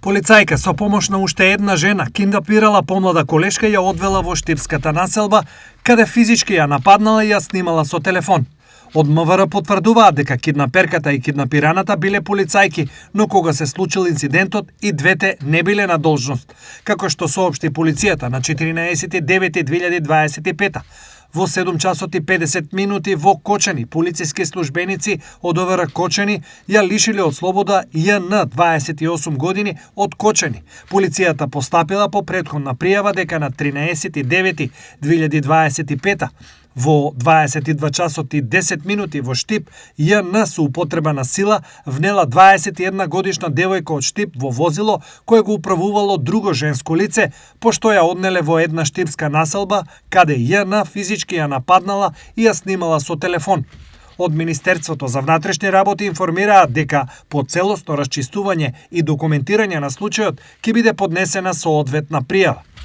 Полицајка со помош на уште една жена киндапирала помлада колешка и ја одвела во Штипската населба, каде физички ја нападнала и ја снимала со телефон. Од МВР потврдуваат дека киднаперката и киднапираната биле полицајки, но кога се случил инцидентот и двете не биле на должност, како што соопшти полицијата на 14.9.2025. Во 7 часот и 50 минути во Кочани, полициски службеници од ОВР Кочани ја лишиле од слобода Ј.Н. 28 години од Кочани. Полицијата постапила по претходна пријава дека на 13.9.2025 во 22 часот и 10 минути во Штип, Ј.Н. со употреба на сила внела 21 годишна девојка од Штип во возило кое го управувало друго женско лице, пошто ја однеле во една штипска населба, каде Ј.Н. физички ја нападнала и ја снимала со телефон. Од Министерството за внатрешни работи информираат дека по целосно расчистување и документирање на случајот ќе биде поднесена соодветна пријава.